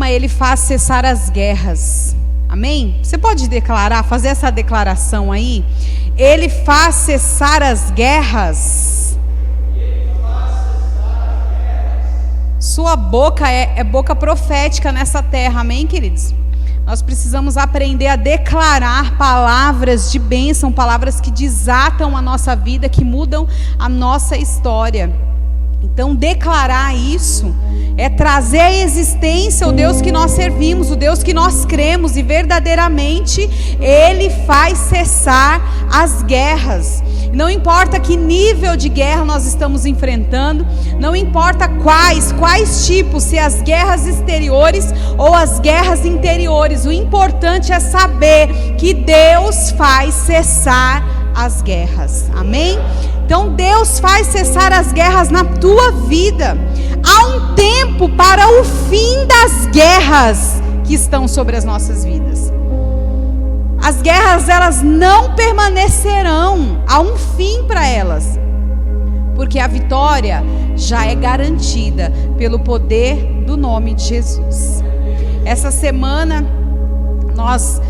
tema, ele faz cessar as guerras. Amém? Você pode declarar, fazer essa declaração aí? Ele faz cessar as guerras. Sua boca é boca profética nessa terra, amém, queridos? Nós precisamos aprender a declarar palavras de bênção, palavras que desatam a nossa vida, que mudam a nossa história. Então, declarar isso é trazer à existência o Deus que nós servimos, o Deus que nós cremos, e verdadeiramente Ele faz cessar as guerras. Não importa que nível de guerra nós estamos enfrentando, não importa quais tipos, se as guerras exteriores ou as guerras interiores, o importante é saber que Deus faz cessar as guerras, amém? Então Deus faz cessar as guerras na tua vida. Há um tempo para o fim das guerras que estão sobre as nossas vidas. As guerras, elas não permanecerão. Há um fim para elas, porque a vitória já é garantida pelo poder do nome de Jesus. Essa semana nós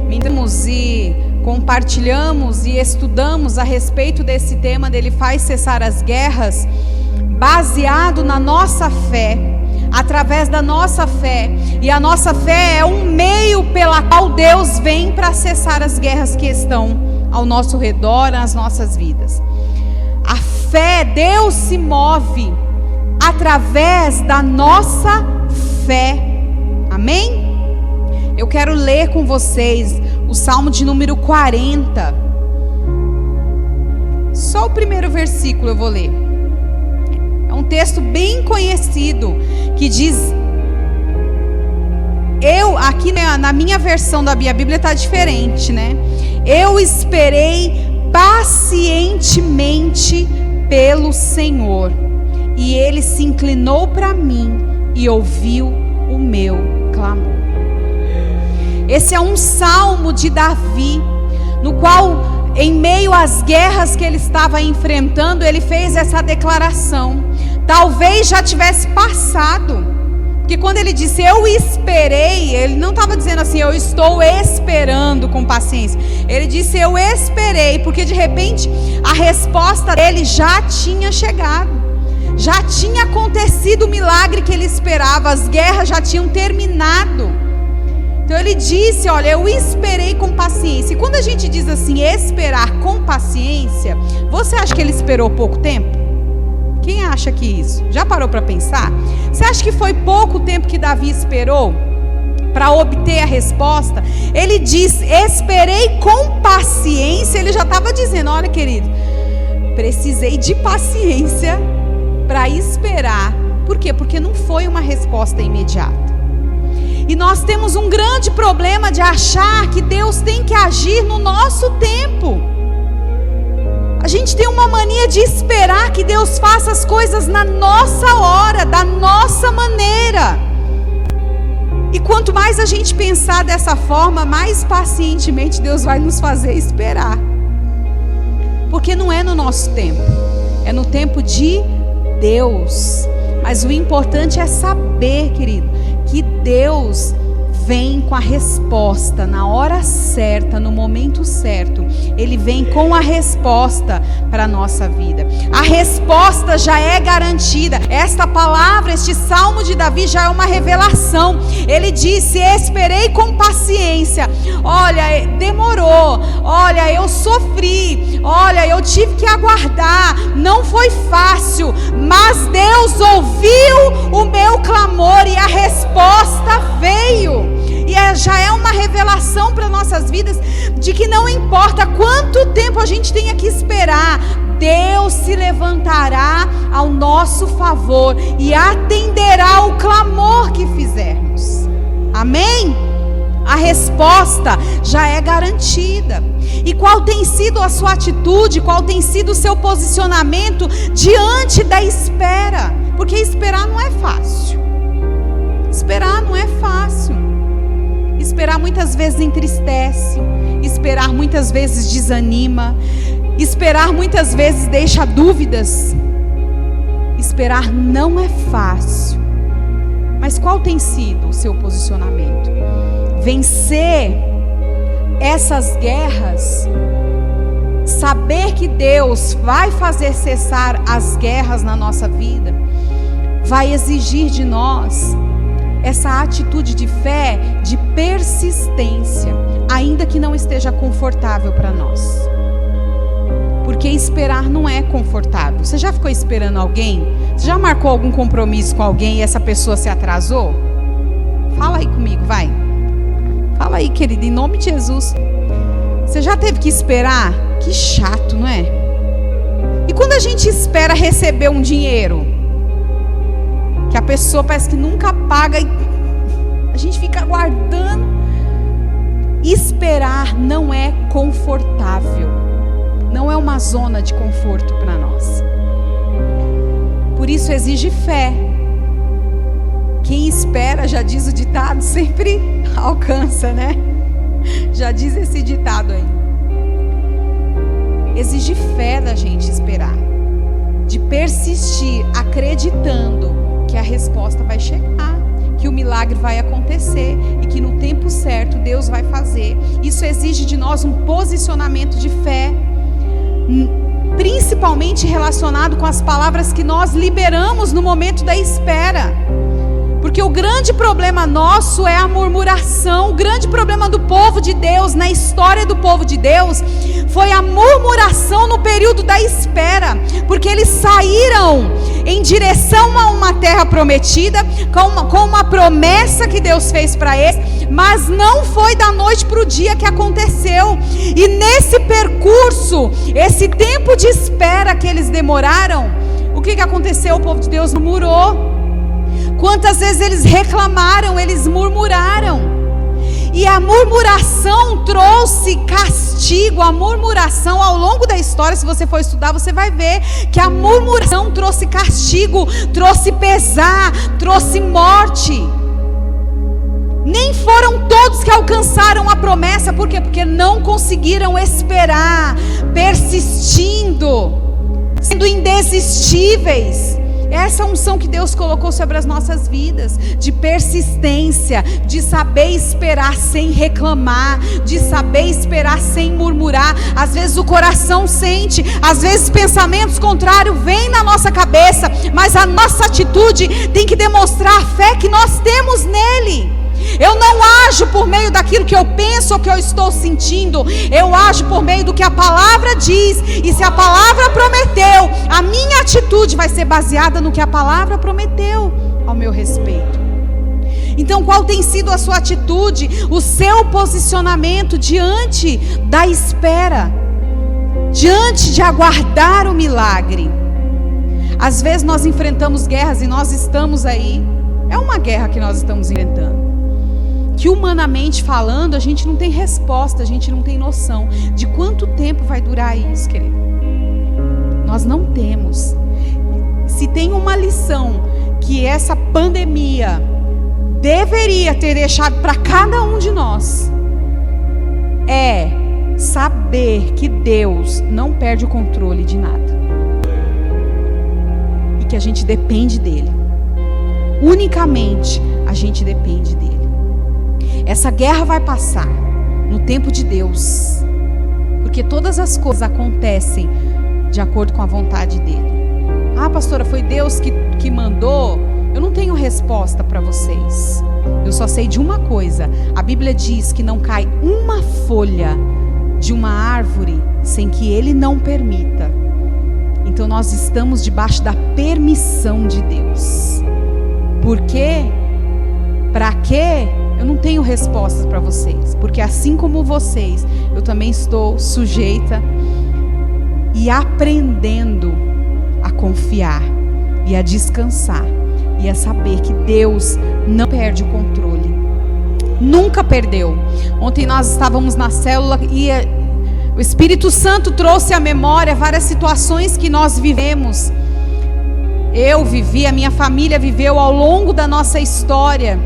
vimos e compartilhamos e estudamos a respeito desse tema dele faz cessar as guerras, baseado na nossa fé, através da nossa fé. E a nossa fé é um meio pela qual Deus vem para cessar as guerras que estão ao nosso redor, nas nossas vidas. A fé, Deus se move através da nossa fé, amém? Eu quero ler com vocês o Salmo de número 40. Só o primeiro versículo eu vou ler. É um texto bem conhecido que diz... aqui na minha versão da minha Bíblia está diferente, né? Eu esperei pacientemente pelo Senhor, e Ele se inclinou para mim e ouviu o meu clamor. Esse é um salmo de Davi, no qual, em meio às guerras que ele estava enfrentando, ele fez essa declaração. Talvez já tivesse passado, porque quando ele disse eu esperei, ele não estava dizendo assim, eu estou esperando com paciência. Ele disse eu esperei, porque de repente a resposta dele já tinha chegado, já tinha acontecido o milagre que ele esperava, as guerras já tinham terminado. Então ele disse, olha, eu esperei com paciência. E quando a gente diz assim, esperar com paciência, você acha que ele esperou pouco tempo? Quem acha que isso? Já parou para pensar? Você acha que foi pouco tempo que Davi esperou para obter a resposta? Ele diz, esperei com paciência. Ele já estava dizendo, olha querido, precisei de paciência para esperar. Por quê? Porque não foi uma resposta imediata. E nós temos um grande problema de achar que Deus tem que agir no nosso tempo. A gente tem uma mania de esperar que Deus faça as coisas na nossa hora, da nossa maneira. E quanto mais a gente pensar dessa forma, mais pacientemente Deus vai nos fazer esperar. Porque não é no nosso tempo, é no tempo de Deus. Mas o importante é saber, querido, que Deus vem com a resposta na hora certa, no momento certo. Ele vem com a resposta para a nossa vida. A resposta já é garantida. Esta palavra, este salmo de Davi já é uma revelação. Ele disse, esperei com paciência. Olha, demorou. Olha, eu sofri. Olha, eu tive que aguardar. Não foi fácil, mas Deus ouviu o meu clamor e a resposta veio. E já é uma revelação para nossas vidas de que não importa quanto tempo a gente tenha que esperar, Deus se levantará ao nosso favor e atenderá o clamor que fizermos. Amém? A resposta já é garantida. E qual tem sido a sua atitude, qual tem sido o seu posicionamento diante da espera? Porque esperar não é fácil. Esperar não é fácil. Esperar muitas vezes entristece, esperar muitas vezes desanima, esperar muitas vezes deixa dúvidas. Esperar não é fácil, Mas qual tem sido o seu posicionamento? Vencer essas guerras, saber que Deus vai fazer cessar as guerras na nossa vida, vai exigir de nós essa atitude de fé, de persistência, ainda que não esteja confortável para nós. Porque esperar não é confortável. Você já ficou esperando alguém? Você já marcou algum compromisso com alguém e essa pessoa se atrasou? Fala aí comigo, vai. Fala aí, querido, em nome de Jesus. Você já teve que esperar? Que chato, não é? E quando a gente espera receber um dinheiro, que a pessoa parece que nunca paga e a gente fica aguardando. Esperar não é confortável. Não é uma zona de conforto para nós. Por isso exige fé. Quem espera, já diz o ditado, sempre alcança, né? Já diz esse ditado aí. Exige fé da gente esperar. De persistir acreditando que a resposta vai chegar, que o milagre vai acontecer e que no tempo certo Deus vai fazer. Isso exige de nós um posicionamento de fé, principalmente relacionado com as palavras que nós liberamos no momento da espera. Porque o grande problema nosso é a murmuração. O grande problema do povo de Deus, na história do povo de Deus, foi a murmuração no período da espera. Porque eles saíram em direção a uma terra prometida, com uma promessa que Deus fez para eles, mas não foi da noite para o dia que aconteceu. E nesse percurso, esse tempo de espera que eles demoraram, o que aconteceu? O povo de Deus murmurou. Quantas vezes eles reclamaram, eles murmuraram. E a murmuração trouxe castigo. A murmuração, ao longo da história, se você for estudar, você vai ver que a murmuração trouxe castigo, trouxe pesar, trouxe morte. Nem foram todos que alcançaram a promessa. Por quê? Porque não conseguiram esperar, persistindo, sendo indesistíveis. Essa unção que Deus colocou sobre as nossas vidas, de persistência, de saber esperar sem reclamar, de saber esperar sem murmurar. Às vezes o coração sente, às vezes pensamentos contrários vêm na nossa cabeça, mas a nossa atitude tem que demonstrar a fé que nós temos nele. Eu não ajo por meio daquilo que eu penso ou que eu estou sentindo. Eu ajo por meio do que a palavra diz. E se a palavra prometeu, a minha atitude vai ser baseada no que a palavra prometeu ao meu respeito. Então, qual tem sido a sua atitude, o seu posicionamento diante da espera, diante de aguardar o milagre? Às vezes nós enfrentamos guerras e nós estamos aí. É uma guerra que nós estamos enfrentando, que humanamente falando, a gente não tem resposta, a gente não tem noção de quanto tempo vai durar isso, querido. Nós não temos. Se tem uma lição que essa pandemia deveria ter deixado para cada um de nós, é saber que Deus não perde o controle de nada. E que a gente depende dele. Unicamente a gente depende dele. Essa guerra vai passar no tempo de Deus, porque todas as coisas acontecem de acordo com a vontade dele. Ah, pastora, foi Deus que mandou? Eu não tenho resposta para vocês. Eu só sei de uma coisa: a Bíblia diz que não cai uma folha de uma árvore sem que ele não permita. Então nós estamos debaixo da permissão de Deus. Por quê? Para quê? Eu não tenho respostas para vocês, porque assim como vocês, eu também estou sujeita e aprendendo a confiar e a descansar e a saber que Deus não perde o controle. Nunca perdeu. Ontem nós estávamos na célula e o Espírito Santo trouxe à memória várias situações que nós vivemos. Eu vivi, a minha família viveu ao longo da nossa história.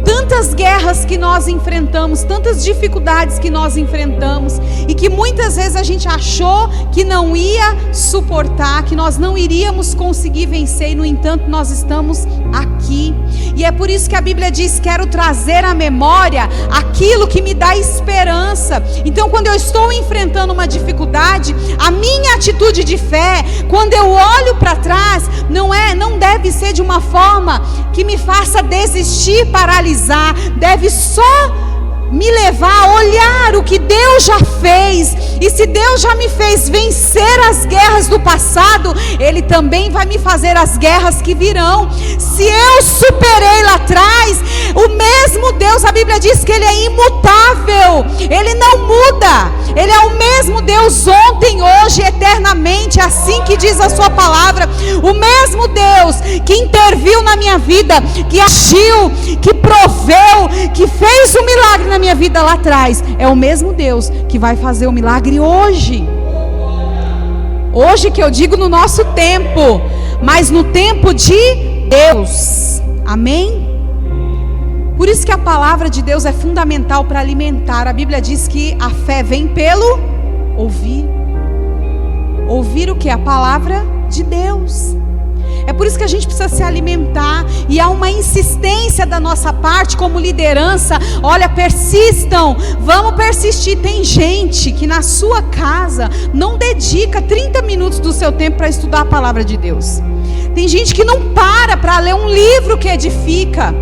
Tantas guerras que nós enfrentamos, tantas dificuldades que nós enfrentamos, e que muitas vezes a gente achou que não ia suportar, que nós não iríamos conseguir vencer, e no entanto nós estamos aqui. E é por isso que a Bíblia diz: quero trazer à memória aquilo que me dá esperança. Então, quando eu estou enfrentando uma dificuldade, a minha atitude de fé, quando eu olho para trás, não deve ser de uma forma que me faça desistir, paralisar. Deve só me levar a olhar o que Deus já fez. E se Deus já me fez vencer as guerras do passado, Ele também vai me fazer as guerras que virão. Se eu superei lá atrás, o mesmo Deus, a Bíblia diz que Ele é imutável, Ele não muda, Ele é o mesmo Deus ontem, hoje, eternamente, assim que diz a sua palavra. O mesmo Deus que interviu na minha vida, que agiu, que proveu, que fez um milagre na minha vida lá atrás, é o mesmo Deus que vai fazer o milagre hoje. Hoje, que eu digo no nosso tempo, mas no tempo de Deus. Amém? Por isso que a palavra de Deus é fundamental para alimentar. A Bíblia diz que a fé vem pelo ouvir. Ouvir o que? A palavra de Deus. É por isso que a gente precisa se alimentar. E há uma insistência da nossa parte como liderança. Olha, persistam, vamos persistir. Tem gente que na sua casa não dedica 30 minutos do seu tempo para estudar a palavra de Deus. Tem gente que não para ler um livro que edifica.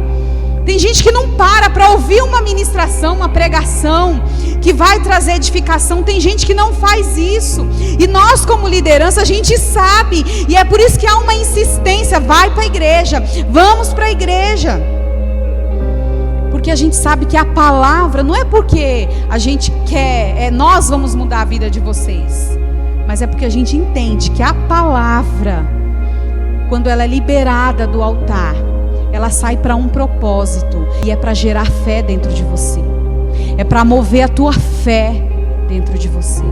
Tem gente que não para ouvir uma ministração, uma pregação que vai trazer edificação. Tem gente que não faz isso. E nós, como liderança, a gente sabe. E é por isso que há uma insistência. Vai para a igreja, vamos para a igreja. Porque a gente sabe que a palavra, não é porque a gente quer, nós vamos mudar a vida de vocês, mas é porque a gente entende que a palavra, quando ela é liberada do altar, ela sai para um propósito, e é para gerar fé dentro de você, é para mover a tua fé dentro de você.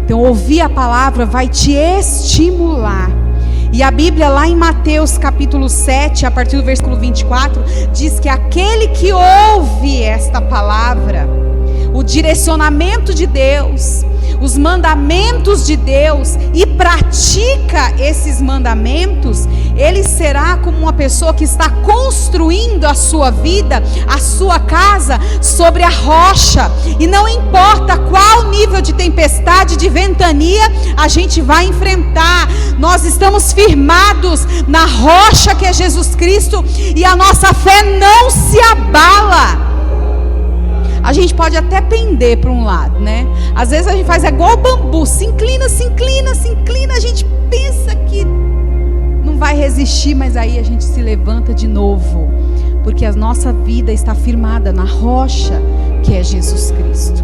Então, ouvir a palavra vai te estimular. E a Bíblia, lá em Mateus capítulo 7, a partir do versículo 24, diz que aquele que ouve esta palavra, o direcionamento de Deus, os mandamentos de Deus, e pratica esses mandamentos, ele será como uma pessoa que está construindo a sua vida, a sua casa, sobre a rocha. E não importa qual nível de tempestade, de ventania a gente vai enfrentar, nós estamos firmados na rocha que é Jesus Cristo, e a nossa fé não se abala. A gente pode até pender para um lado, né? Às vezes a gente faz igual o bambu, se inclina, se inclina, se inclina. A gente pensa que não vai resistir, mas aí a gente se levanta de novo, porque a nossa vida está firmada na rocha que é Jesus Cristo.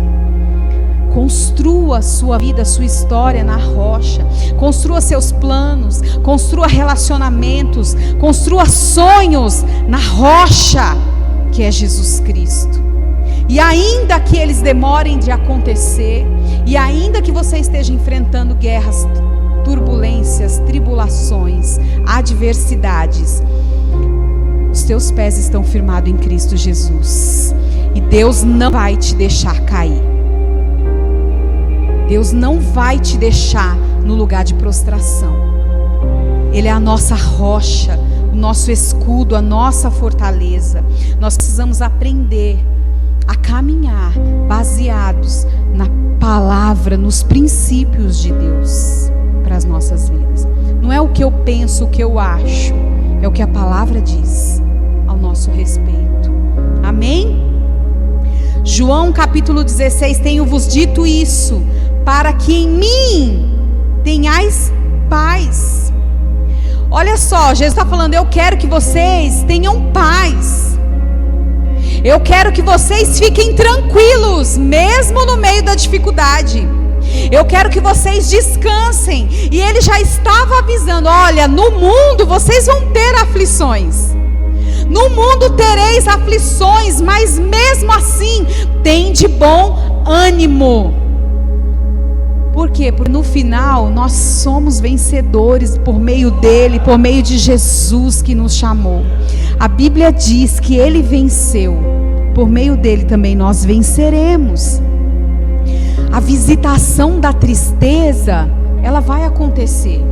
Construa a sua vida, a sua história na rocha. Construa seus planos, construa relacionamentos, construa sonhos na rocha que é Jesus Cristo. E ainda que eles demorem de acontecer, e ainda que você esteja enfrentando guerras, turbulências, tribulações, adversidades, os teus pés estão firmados em Cristo Jesus. E Deus não vai te deixar cair. Deus não vai te deixar no lugar de prostração. Ele é a nossa rocha, o nosso escudo, a nossa fortaleza. Nós precisamos aprender a caminhar baseados na palavra, nos princípios de Deus para as nossas vidas. Não é o que eu penso, o que eu acho, é o que a palavra diz ao nosso respeito. Amém? João capítulo 16: tenho-vos dito isso, para que em mim tenhais paz. Olha só, Jesus está falando: eu quero que vocês tenham paz. Eu quero que vocês fiquem tranquilos, mesmo no meio da dificuldade. Eu quero que vocês descansem. E ele já estava avisando: olha, no mundo vocês vão ter aflições. No mundo tereis aflições, mas mesmo assim, tende bom ânimo. Por quê? Porque no final nós somos vencedores por meio dele, por meio de Jesus que nos chamou. A Bíblia diz que ele venceu, por meio dele também nós venceremos. A visitação da tristeza, ela vai acontecer.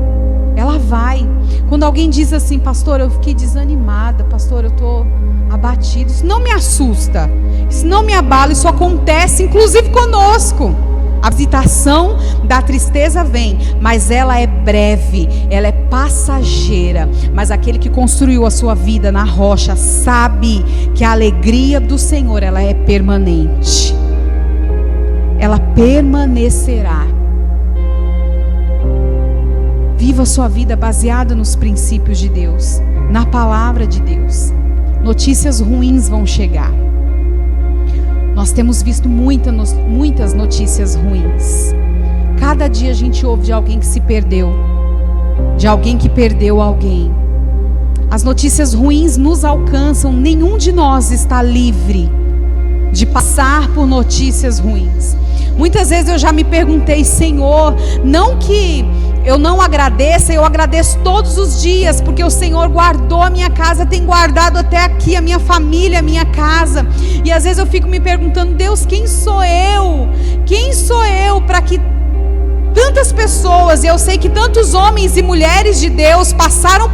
ela vai. Quando alguém diz assim: pastor, eu fiquei desanimada, pastor, eu estou abatido, isso não me assusta, isso não me abala, isso acontece inclusive conosco. A visitação da tristeza vem, mas ela é breve, ela é passageira. Mas aquele que construiu a sua vida na rocha sabe que a alegria do Senhor, ela é permanente, ela permanecerá. Viva a sua vida baseada nos princípios de Deus, na palavra de Deus. Notícias ruins vão chegar. Nós temos visto muitas notícias ruins. Cada dia a gente ouve de alguém que se perdeu, de alguém que perdeu alguém. As notícias ruins nos alcançam. Nenhum de nós está livre de passar por notícias ruins. Muitas vezes eu já me perguntei: Senhor, não que eu não agradeça, eu agradeço todos os dias, porque o Senhor guardou a minha casa, tem guardado até aqui a minha família, a minha casa. E às vezes eu fico me perguntando: Deus, quem sou eu? Quem sou eu para que tantas pessoas, e eu sei que tantos homens e mulheres de Deus passaram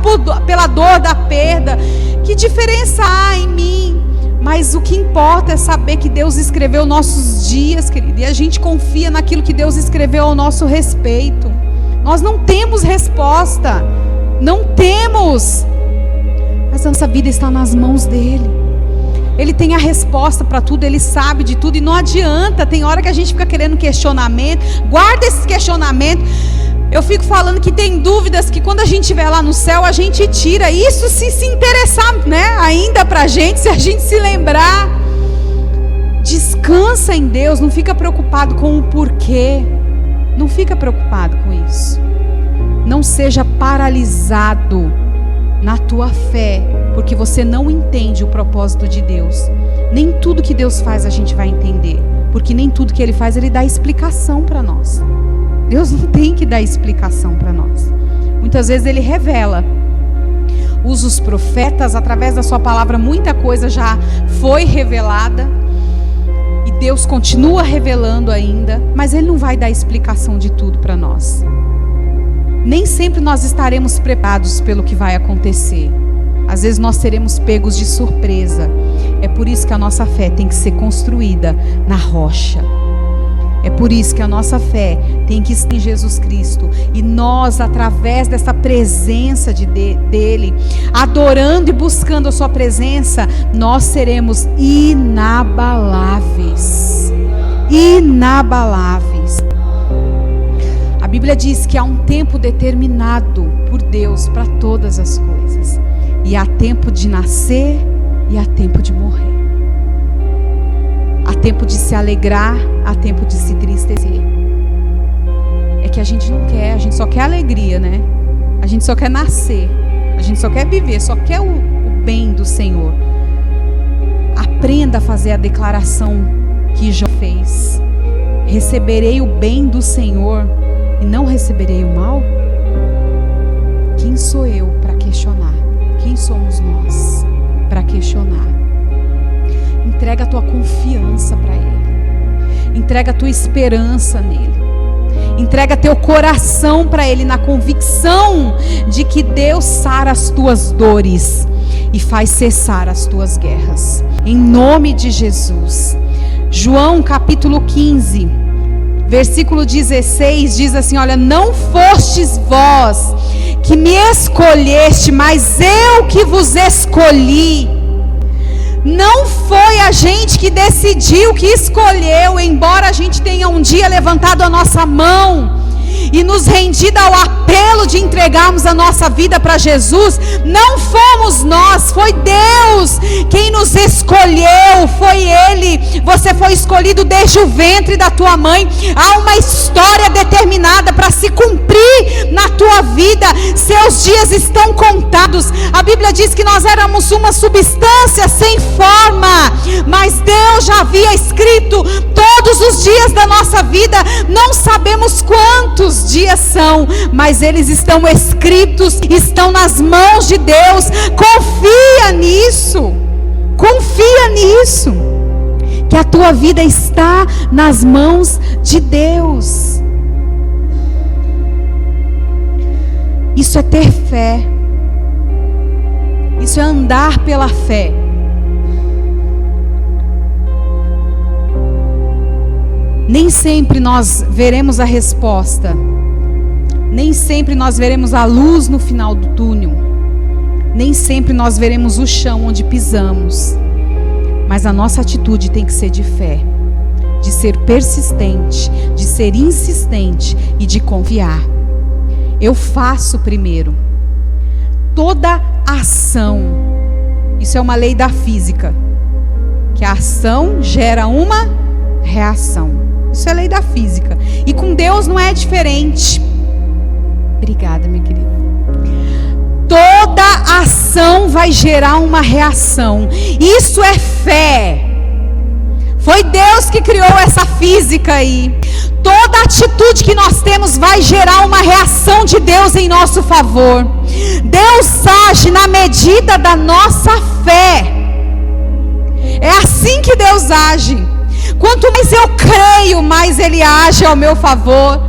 pela dor da perda, que diferença há em mim? Mas o que importa é saber que Deus escreveu nossos dias, querido, e a gente confia naquilo que Deus escreveu ao nosso respeito. Nós não temos resposta, não temos, mas a nossa vida está nas mãos dEle. Ele tem a resposta para tudo, Ele sabe de tudo, e não adianta. Tem hora que a gente fica querendo questionamento, guarda esse questionamento. Eu fico falando que tem dúvidas que quando a gente estiver lá no céu, a gente tira. Isso se interessar, né, ainda para a gente, se a gente se lembrar. Descansa em Deus, não fica preocupado com o porquê. Não fica preocupado com isso. Não seja paralisado na tua fé, porque você não entende o propósito de Deus. Nem tudo que Deus faz a gente vai entender, porque nem tudo que Ele faz, Ele dá explicação para nós. Deus não tem que dar explicação para nós. Muitas vezes Ele revela. Usa os profetas, através da sua palavra muita coisa já foi revelada. E Deus continua revelando ainda, mas Ele não vai dar explicação de tudo para nós. Nem sempre nós estaremos preparados pelo que vai acontecer. Às vezes nós seremos pegos de surpresa. É por isso que a nossa fé tem que ser construída na rocha. É por isso que a nossa fé tem que estar em Jesus Cristo. E nós, através dessa presença dEle, adorando e buscando a sua presença, nós seremos inabaláveis. Inabaláveis. A Bíblia diz que há um tempo determinado por Deus para todas as coisas. E há tempo de nascer e há tempo de morrer. Há tempo de se alegrar, há tempo de se tristecer. É que a gente não quer, a gente só quer alegria, né? A gente só quer nascer, a gente só quer viver, só quer o bem do Senhor. Aprenda a fazer a declaração que Jó fez: receberei o bem do Senhor e não receberei o mal? Quem sou eu para questionar? Quem somos nós para questionar? Entrega a tua confiança para Ele. Entrega a tua esperança nele. Entrega teu coração para Ele, na convicção de que Deus sara as tuas dores e faz cessar as tuas guerras. Em nome de Jesus. João capítulo 15, versículo 16 diz assim: olha, não fostes vós que me escolheste, mas eu que vos escolhi. Não foi a gente que decidiu, que escolheu, embora a gente tenha um dia levantado a nossa mão e nos rendido ao apelo de entregarmos a nossa vida para Jesus. Não fomos nós, foi Deus quem nos escolheu, foi Ele. Você foi escolhido desde o ventre da tua mãe. Há uma história determinada para se cumprir na tua vida. Seus dias estão contados. A Bíblia diz que nós éramos uma substância sem forma, mas Deus já havia escrito todos os dias da nossa vida. Não sabemos quantos dias são, mas eles estão escritos, estão nas mãos de Deus. Confia nisso, confia nisso, que a tua vida está nas mãos de Deus. Isso é ter fé. Isso é andar pela fé. Nem sempre nós veremos a resposta. Nem sempre nós veremos a luz no final do túnel. Nem sempre nós veremos o chão onde pisamos. Mas a nossa atitude tem que ser de fé, de ser persistente, de ser insistente e de confiar. Eu faço primeiro. Toda ação, isso é uma lei da física, que a ação gera uma reação. Isso é lei da física. E com Deus não é diferente. Obrigada, minha querida. Toda ação vai gerar uma reação. Isso é fé. Foi Deus que criou essa física aí. Toda atitude que nós temos vai gerar uma reação de Deus em nosso favor. Deus age na medida da nossa fé. É assim que Deus age. Quanto mais eu creio, mais Ele age ao meu favor.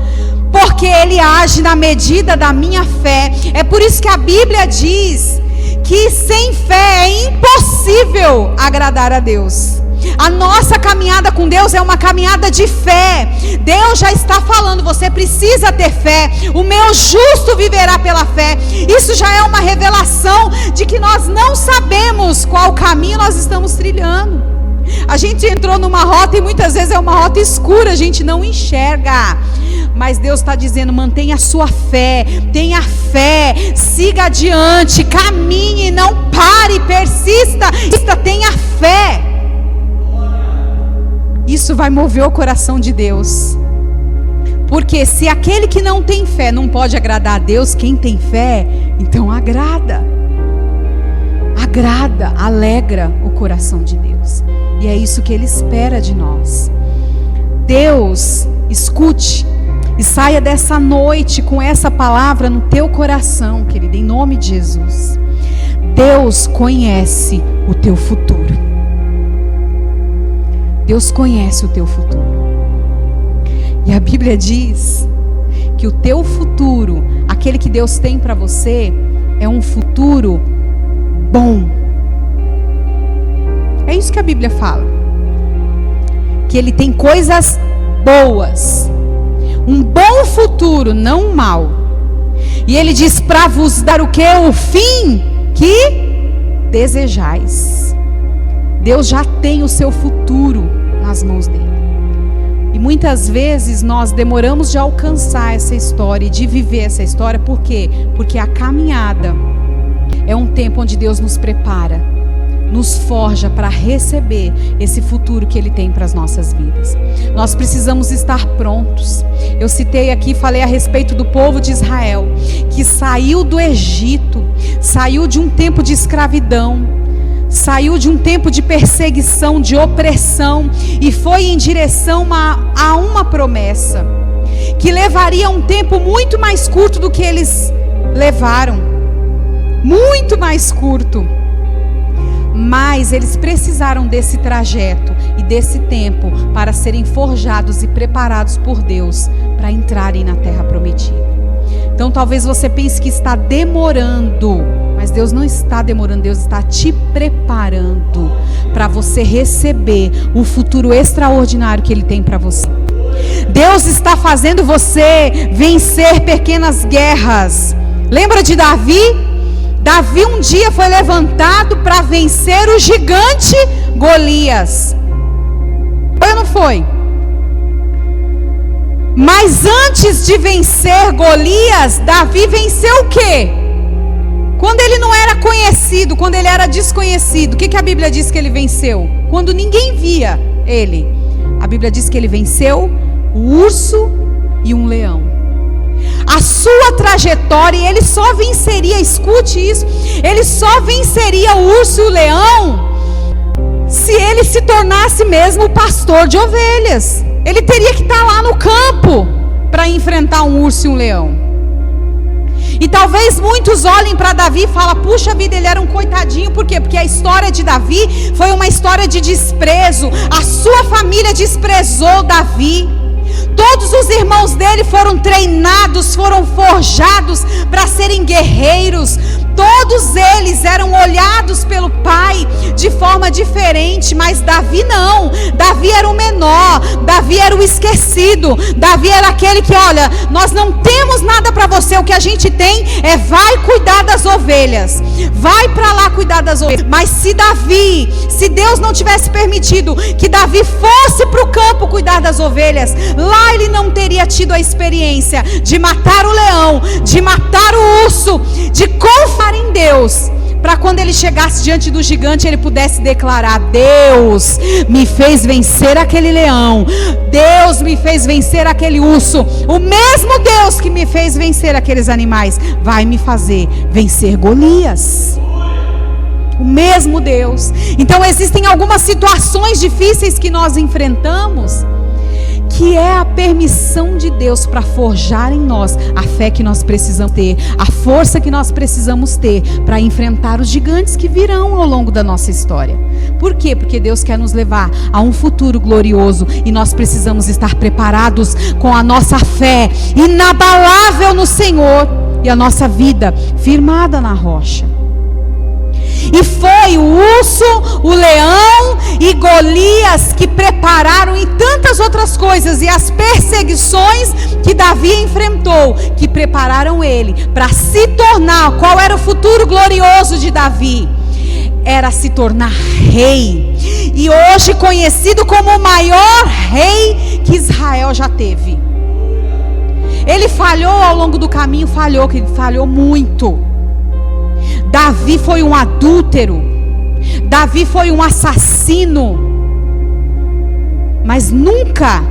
Porque Ele age na medida da minha fé. É por isso que a Bíblia diz que sem fé é impossível agradar a Deus. A nossa caminhada com Deus é uma caminhada de fé. Deus já está falando, você precisa ter fé. O meu justo viverá pela fé. Isso já é uma revelação de que nós não sabemos qual caminho nós estamos trilhando. A gente entrou numa rota e muitas vezes é uma rota escura, a gente não enxerga. Mas Deus está dizendo, mantenha a sua fé, tenha fé, siga adiante, caminhe, não pare, persista, tenha fé. Isso vai mover o coração de Deus. Porque se aquele que não tem fé não pode agradar a Deus, quem tem fé, então agrada. Agrada, alegra o coração de Deus. E é isso que Ele espera de nós. Deus, escute e saia dessa noite com essa palavra no teu coração, querido, em nome de Jesus. Deus conhece o teu futuro. Deus conhece o teu futuro. E a Bíblia diz que o teu futuro, aquele que Deus tem para você, é um futuro bom. É isso que a Bíblia fala. Que Ele tem coisas boas. Um bom futuro, não um mau. E Ele diz para vos dar o que? O fim que desejais. Deus já tem o seu futuro nas mãos dele. E muitas vezes nós demoramos de alcançar essa história e de viver essa história. Por quê? Porque a caminhada é um tempo onde Deus nos prepara, nos forja para receber esse futuro que Ele tem para as nossas vidas. Nós precisamos estar prontos. Eu citei aqui, falei a respeito do povo de Israel, que saiu do Egito, saiu de um tempo de escravidão, saiu de um tempo de perseguição, de opressão, e foi em direção a uma promessa, que levaria um tempo muito mais curto do que eles levaram. Muito mais curto. Mas eles precisaram desse trajeto e desse tempo para serem forjados e preparados por Deus para entrarem na terra prometida. Então talvez você pense que está demorando, mas Deus não está demorando, Deus está te preparando para você receber o futuro extraordinário que Ele tem para você. Deus está fazendo você vencer pequenas guerras. Lembra de Davi? Davi um dia foi levantado para vencer o gigante Golias. Foi ou não foi? Mas antes de vencer Golias, Davi venceu o quê? Quando ele não era conhecido, quando ele era desconhecido, o que a Bíblia diz que ele venceu? Quando ninguém via ele. A Bíblia diz que ele venceu o urso e um leão. A sua trajetória, ele só venceria, escute isso, ele só venceria o urso e o leão se ele se tornasse mesmo o pastor de ovelhas. Ele teria que estar lá no campo para enfrentar um urso e um leão. E talvez muitos olhem para Davi e falem, puxa vida, ele era um coitadinho. Por quê? Porque a história de Davi foi uma história de desprezo. A sua família desprezou Davi. Todos os irmãos dele foram treinados, foram forjados para serem guerreiros. Todos eles eram olhados pelo pai de forma diferente, mas Davi não. Davi era o menor, Davi era o esquecido, Davi era aquele que, olha, nós não temos nada para você, o que a gente tem é vai cuidar das ovelhas, vai para lá cuidar das ovelhas. Mas se Deus não tivesse permitido que Davi fosse para o campo cuidar das ovelhas, lá ele não teria tido a experiência de matar o leão, de matar o urso, de confiar em Deus, para quando ele chegasse diante do gigante, ele pudesse declarar: Deus me fez vencer aquele leão, Deus me fez vencer aquele urso, o mesmo Deus que me fez vencer aqueles animais, vai me fazer vencer Golias. O mesmo Deus. Então existem algumas situações difíceis que nós enfrentamos, que é a permissão de Deus para forjar em nós a fé que nós precisamos ter, a força que nós precisamos ter para enfrentar os gigantes que virão ao longo da nossa história. Por quê? Porque Deus quer nos levar a um futuro glorioso e nós precisamos estar preparados com a nossa fé inabalável no Senhor e a nossa vida firmada na rocha. E foi o urso, o leão e Golias que prepararam, e tantas outras coisas, e as perseguições que Davi enfrentou, que prepararam ele para se tornar. Qual era o futuro glorioso de Davi? Era se tornar rei, e hoje conhecido como o maior rei que Israel já teve. Ele falhou ao longo do caminho, falhou muito. Davi foi um adúltero, Davi foi um assassino, mas nunca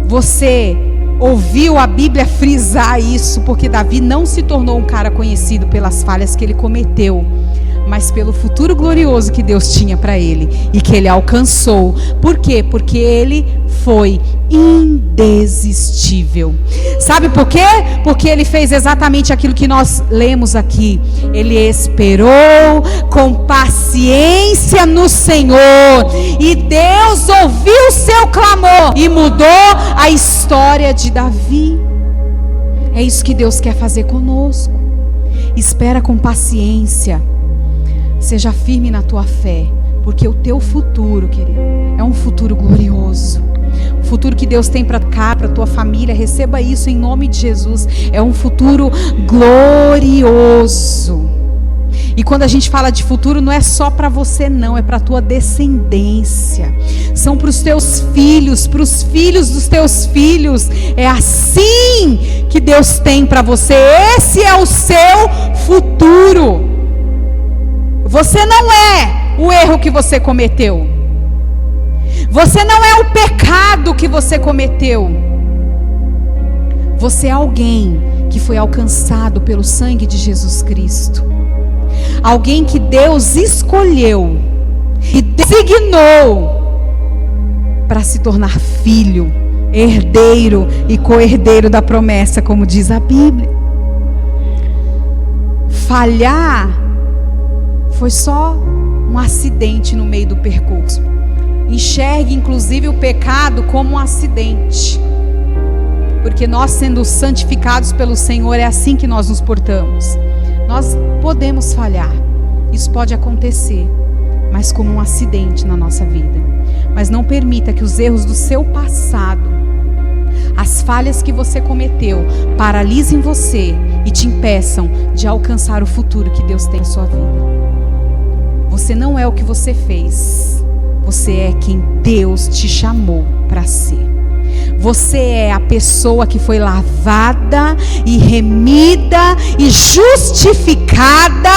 você ouviu a Bíblia frisar isso, porque Davi não se tornou um cara conhecido pelas falhas que ele cometeu, mas pelo futuro glorioso que Deus tinha para ele e que ele alcançou. Por quê? Porque ele foi indesistível. Sabe por quê? Porque ele fez exatamente aquilo que nós lemos aqui. Ele esperou com paciência no Senhor, e Deus ouviu o seu clamor e mudou a história de Davi. É isso que Deus quer fazer conosco. Espera com paciência. Seja firme na tua fé, porque o teu futuro, querido, é um futuro glorioso. O futuro que Deus tem para cá, para tua família, receba isso em nome de Jesus. É um futuro glorioso. E quando a gente fala de futuro, não é só para você não, é para a tua descendência. São para os teus filhos, para os filhos dos teus filhos. É assim que Deus tem para você. Esse é o seu futuro. Você não é o erro que você cometeu. Você não é o pecado que você cometeu. Você é alguém que foi alcançado pelo sangue de Jesus Cristo. Alguém que Deus escolheu e designou para se tornar filho, herdeiro e co-herdeiro da promessa, como diz a Bíblia. Falhar foi só um acidente no meio do percurso. Enxergue inclusive o pecado como um acidente, porque nós, sendo santificados pelo Senhor, é assim que nós nos portamos. Nós podemos falhar, isso pode acontecer, mas como um acidente na nossa vida. Mas não permita que os erros do seu passado, as falhas que você cometeu, paralisem você e te impeçam de alcançar o futuro que Deus tem na sua vida. Você não é o que você fez. Você é quem Deus te chamou para ser. Você é a pessoa que foi lavada e remida e justificada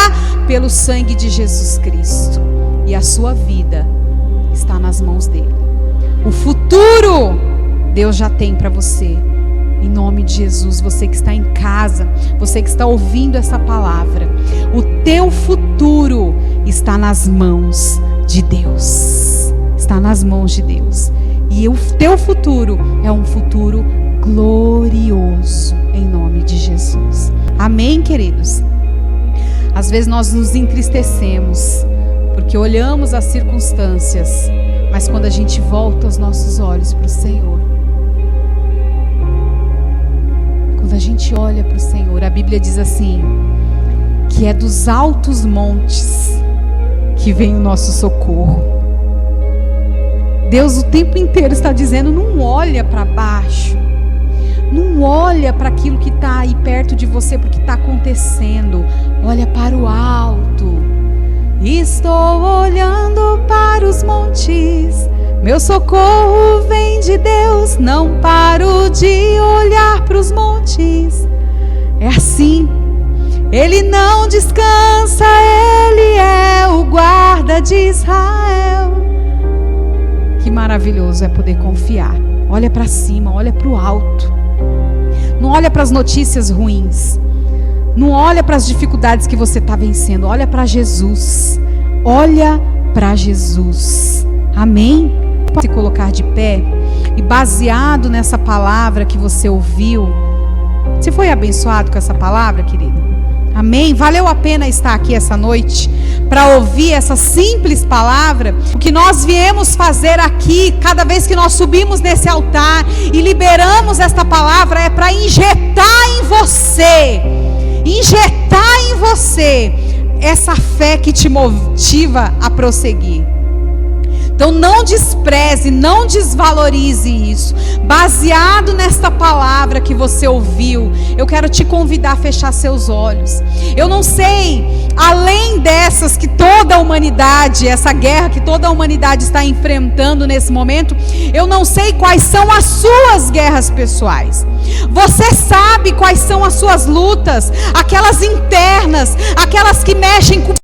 pelo sangue de Jesus Cristo. E a sua vida está nas mãos dele. O futuro Deus já tem para você. Em nome de Jesus, você que está em casa, você que está ouvindo essa palavra, o teu futuro está nas mãos de Deus. Está nas mãos de Deus. E o teu futuro é um futuro glorioso, em nome de Jesus. Amém, queridos? Às vezes nós nos entristecemos, porque olhamos as circunstâncias, mas quando a gente volta os nossos olhos para o Senhor, Quando a gente olha para o Senhor, a Bíblia diz assim, que é dos altos montes que vem o nosso socorro. Deus o tempo inteiro está dizendo, não olha para baixo, não olha para aquilo que está aí perto de você, porque está acontecendo, olha para o alto. Estou olhando para os montes, meu socorro vem de Deus, não paro de olhar para os montes. É assim, Ele não descansa, Ele é o guarda de Israel. Que maravilhoso é poder confiar. Olha para cima, olha para o alto. Não olha para as notícias ruins. Não olha para as dificuldades que você está vencendo. Olha para Jesus. Olha para Jesus. Amém? Pode se colocar de pé. E baseado nessa palavra que você ouviu. Você foi abençoado com essa palavra, querido? Amém? Valeu a pena estar aqui essa noite para ouvir essa simples palavra? O que nós viemos fazer aqui, cada vez que nós subimos nesse altar e liberamos esta palavra, é para injetar em você essa fé que te motiva a prosseguir. Então não despreze, não desvalorize isso. Baseado nesta palavra que você ouviu, eu quero te convidar a fechar seus olhos. Eu não sei, além dessas que toda a humanidade, essa guerra que toda a humanidade está enfrentando nesse momento, eu não sei quais são as suas guerras pessoais. Você sabe quais são as suas lutas, aquelas internas, aquelas que mexem com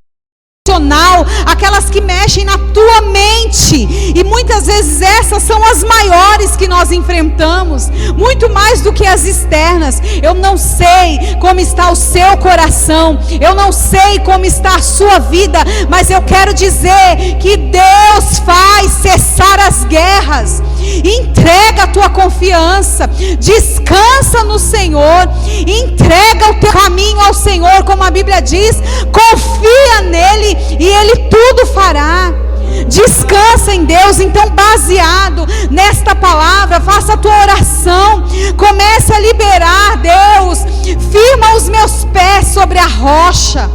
aquelas que mexem na tua mente, e muitas vezes essas são as maiores que nós enfrentamos, muito mais do que as externas. Eu não sei como está o seu coração, eu não sei como está a sua vida, mas eu quero dizer que Deus faz cessar as guerras. Entrega a tua confiança, descansa no Senhor, entrega o teu caminho ao Senhor, como a Bíblia diz, confia nele e Ele tudo fará. Descansa em Deus. Então, baseado nesta palavra, faça a tua oração, comece a liberar. Deus, firma os meus pés sobre a rocha,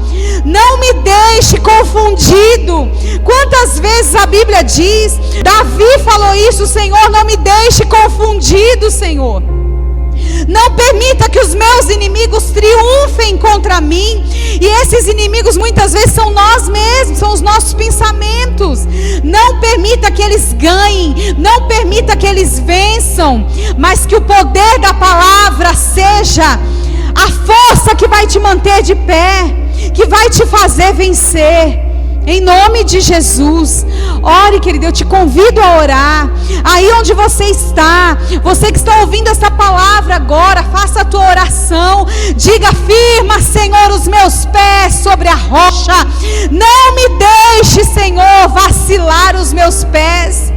não me deixe confundido. Quantas vezes a Bíblia diz, Davi falou isso, Senhor, não me deixe confundido, Senhor. Não permita que os meus inimigos triunfem contra mim. E esses inimigos muitas vezes são nós mesmos, são os nossos pensamentos. Não permita que eles ganhem, não permita que eles vençam, mas que o poder da palavra seja a força que vai te manter de pé, que vai te fazer vencer. Em nome de Jesus, ore, querido, eu te convido a orar. Aí onde você está, você que está ouvindo essa palavra agora, faça a tua oração. Diga, firma, Senhor, os meus pés sobre a rocha. Não me deixe, Senhor, vacilar os meus pés.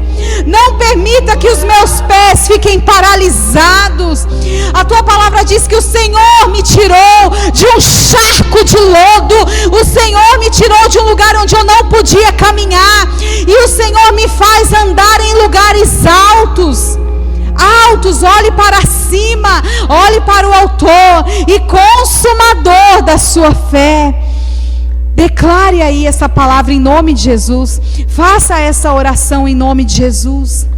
Não permita que os meus pés fiquem paralisados. A tua palavra diz que o Senhor me tirou de um charco de lodo. O Senhor me tirou de um lugar onde eu não podia caminhar. E o Senhor me faz andar em lugares altos. Olhe para cima, olhe para o autor e consumador da sua fé. Declare aí essa palavra em nome de Jesus. Faça essa oração em nome de Jesus.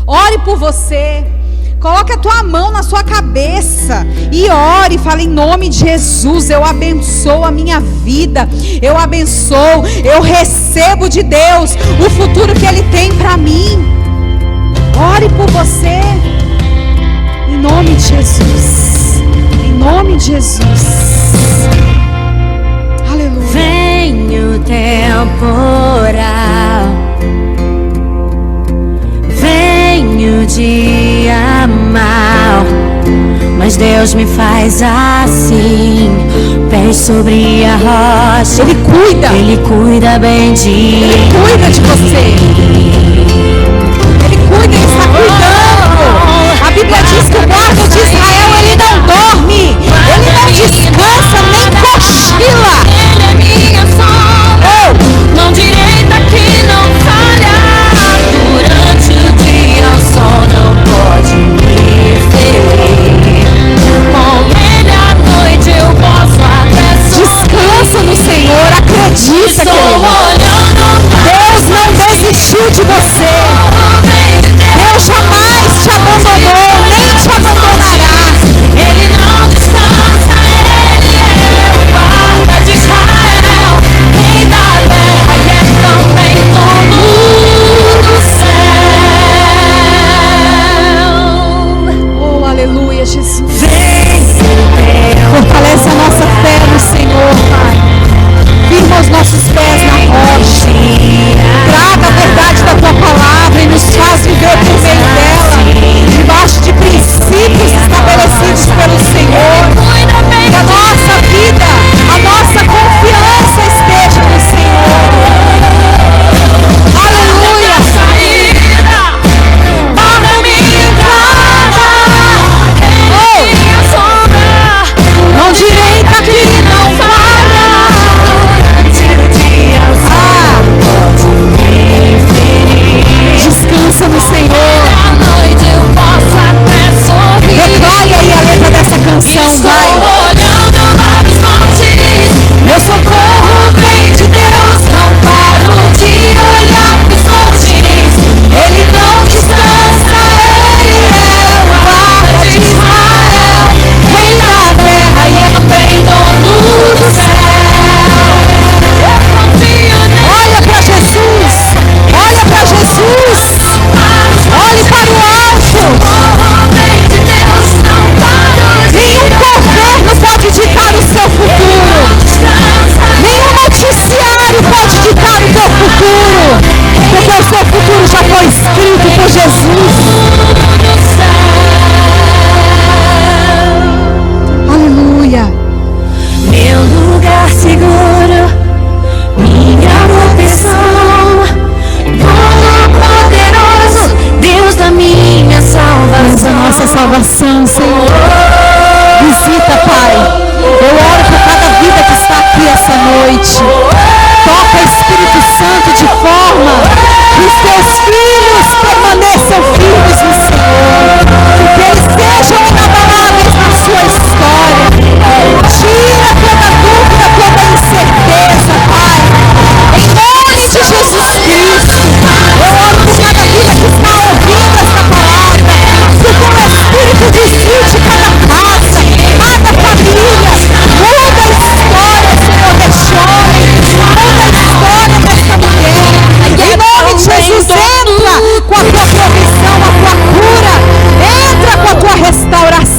Ore por você. Coloque a tua mão na sua cabeça e ore, fale em nome de Jesus. Eu abençoo a minha vida, eu abençoo, eu recebo de Deus o futuro que Ele tem para mim. Ore por você, em nome de Jesus, em nome de Jesus. Aleluia. Vem o temporal, vem o dia mau, mas Deus me faz assim, pés sobre a rocha. Ele cuida bem de mim. Ele cuida de você. Ele cuida, Ele está cuidando. A Bíblia diz que o guarda de Israel, ele não dorme,